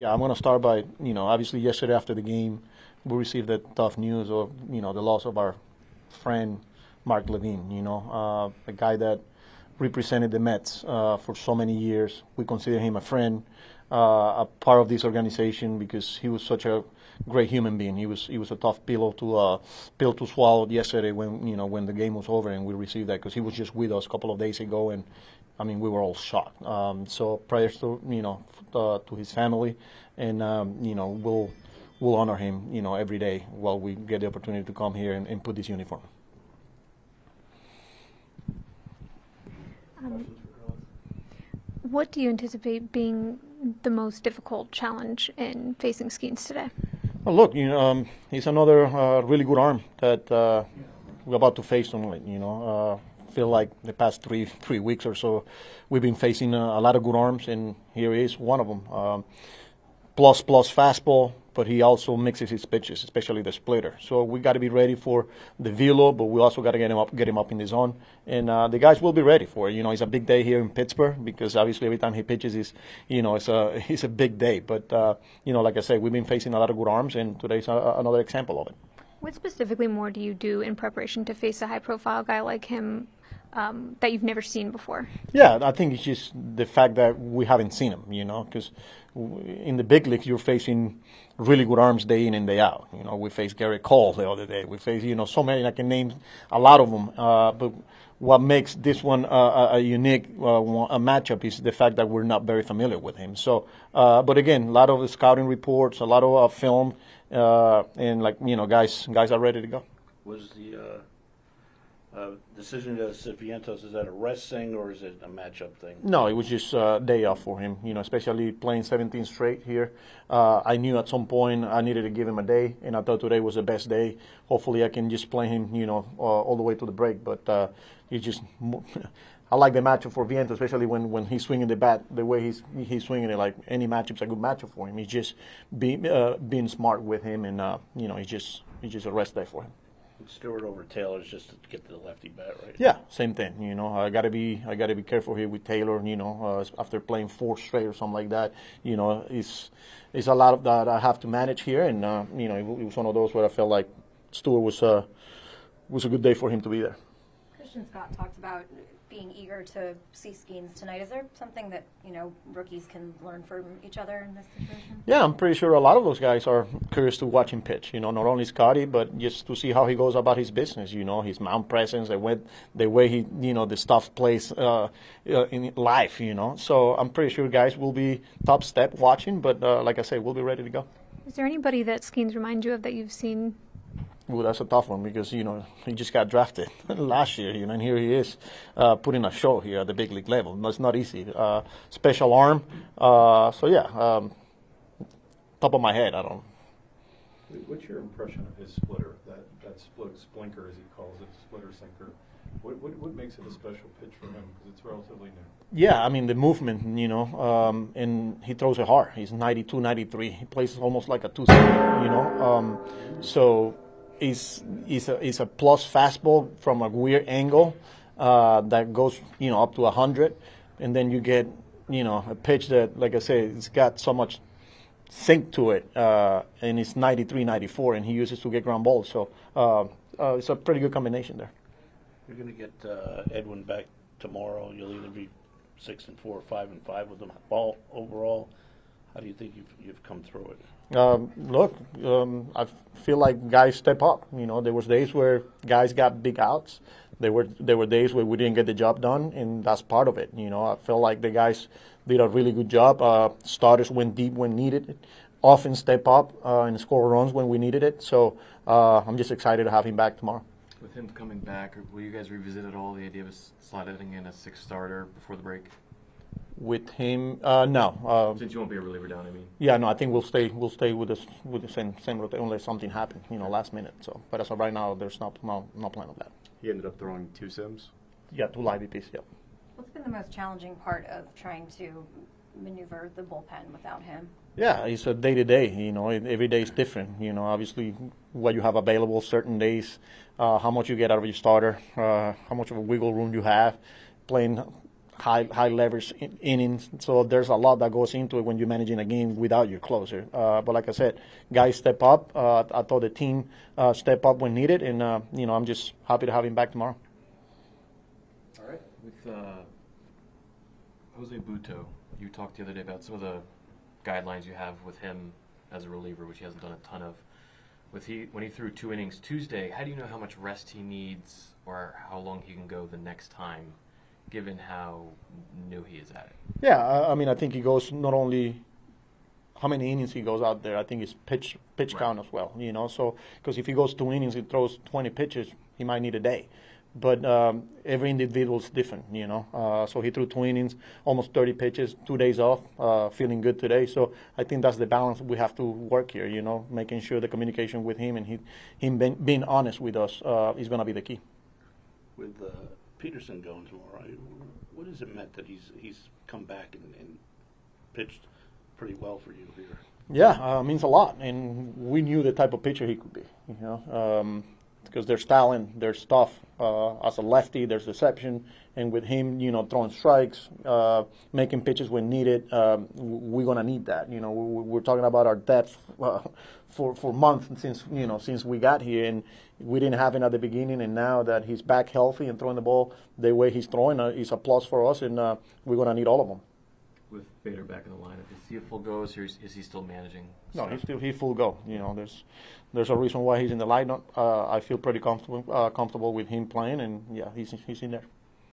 Yeah, I'm going to start by, obviously yesterday after the game, we received the tough news of, the loss of our friend Marc Levine, a guy that represented the Mets for so many years. We consider him a friend, a part of this organization because he was such a great human being. He was a tough pill to swallow yesterday when the game was over and we received that because he was just with us a couple of days ago and I mean we were all shocked. So prayers to to his family and we'll honor him every day while we get the opportunity to come here and put this uniform. What do you anticipate being the most difficult challenge in facing Skenes today? Well, look, he's another really good arm that we're about to face tonight. Feel like the past three weeks or so, we've been facing a lot of good arms, and here is one of them. Plus fastball, but he also mixes his pitches, especially the splitter. So we got to be ready for the velo, but we also got to get him up in the zone, and the guys will be ready for it. It's a big day here in Pittsburgh because obviously every time he pitches it's a big day. But like I said, we've been facing a lot of good arms, and today's another example of it. What specifically more do you do in preparation to face a high-profile guy like him that you've never seen before? Yeah, I think it's just the fact that we haven't seen him, because in the big leagues you're facing really good arms day in and day out. We faced Garrett Cole the other day. We faced, so many, I can name a lot of them. But what makes this one a unique a matchup is the fact that we're not very familiar with him. So, but again, a lot of the scouting reports, a lot of film, and guys are ready to go. Was the decision to sit Vientos, is that a rest thing or is it a matchup thing? No, it was just a day off for him, especially playing 17 straight here. I knew at some point I needed to give him a day, and I thought today was the best day. Hopefully I can just play him, all the way to the break. But it's just I like the matchup for Vientos, especially when he's swinging the bat the way he's swinging it. Like any matchup's a good matchup for him. He's just being smart with him, and it's just a rest day for him. Stewart over Taylor is just to get to the lefty bat, right? Yeah, same thing. I gotta be careful here with Taylor. After playing 4 straight or something like that, it's a lot of that I have to manage here, and it was one of those where I felt like Stewart was a good day for him to be there. Christian Scott talked about being eager to see Skenes tonight. Is there something that rookies can learn from each other in this situation? Yeah, I'm pretty sure a lot of those guys are curious to watch him pitch. Not only Scotty, but just to see how he goes about his business. His mound presence, the way he, the stuff plays in life. So I'm pretty sure guys will be top step watching. But like I say, we'll be ready to go. Is there anybody that Skenes reminds you of that you've seen? Well, that's a tough one because, he just got drafted last year, and here he is putting a show here at the big league level. It's not easy. Special arm. Top of my head, I don't. What's your impression of his splitter, that splinker, as he calls it, splitter sinker? What makes it a special pitch for him? Because it's relatively new. Yeah, I mean, the movement, and he throws it hard. He's 92, 93. He plays almost like a 2-seamer, so is a plus fastball from a weird angle that goes up to 100, and then you get a pitch that, like I say, it's got so much sink to it, and it's 93, 94, and he uses to get ground balls. So it's a pretty good combination there. You're going to get Edwin back tomorrow. You'll either be 6-4 or 5-5 with the ball overall. How do you think you've come through it? Look, I feel like guys step up. There was days where guys got big outs. There were days where we didn't get the job done, and that's part of it. I feel like the guys did a really good job. Starters went deep when needed, often step up and score runs when we needed it. So I'm just excited to have him back tomorrow. With him coming back, will you guys revisit at all the idea of slotting in a 6th starter before the break? With him, no. Since you won't be a reliever down, I mean. Yeah, no. I think we'll stay with the same rotation unless something happens, last minute. So, but as of right now, there's no plan of that. He ended up throwing 2 sims. Yeah, 2 live EPs. Yeah. What's been the most challenging part of trying to maneuver the bullpen without him? Yeah, it's a day-to-day. Every day is different. Obviously, what you have available certain days, how much you get out of your starter, how much of a wiggle room you have, playing high leverage innings. So there's a lot that goes into it when you're managing a game without your closer. But like I said, guys step up. I thought the team step up when needed, and I'm just happy to have him back tomorrow. All right. With Jose Buto, you talked the other day about some of the guidelines you have with him as a reliever, which he hasn't done a ton of. When he threw 2 innings Tuesday, how do you know how much rest he needs or how long he can go the next time, given how new he is at it? Yeah, I mean, I think he goes not only how many innings he goes out there, I think it's pitch right. count as well, So, because if he goes 2 innings and throws 20 pitches, he might need a day. But every individual is different, So he threw 2 innings, almost 30 pitches, 2 days off, feeling good today. So I think that's the balance we have to work here, making sure the communication with him and him being honest with us is going to be the key. With Peterson going tomorrow, what has it meant that he's come back and pitched pretty well for you here? Yeah, means a lot, and we knew the type of pitcher he could be, because there's talent, there's stuff. As a lefty, there's deception, and with him, throwing strikes, making pitches when needed, we're gonna need that. We're talking about our depth for months since we got here, and we didn't have it at the beginning, and now that he's back healthy and throwing the ball the way he's throwing, is a plus for us, and we're gonna need all of them. With Bader back in the lineup, is he at full go, or is he still managing? No, he's full go. There's a reason why he's in the lineup. I feel pretty comfortable with him playing, and yeah, he's in there.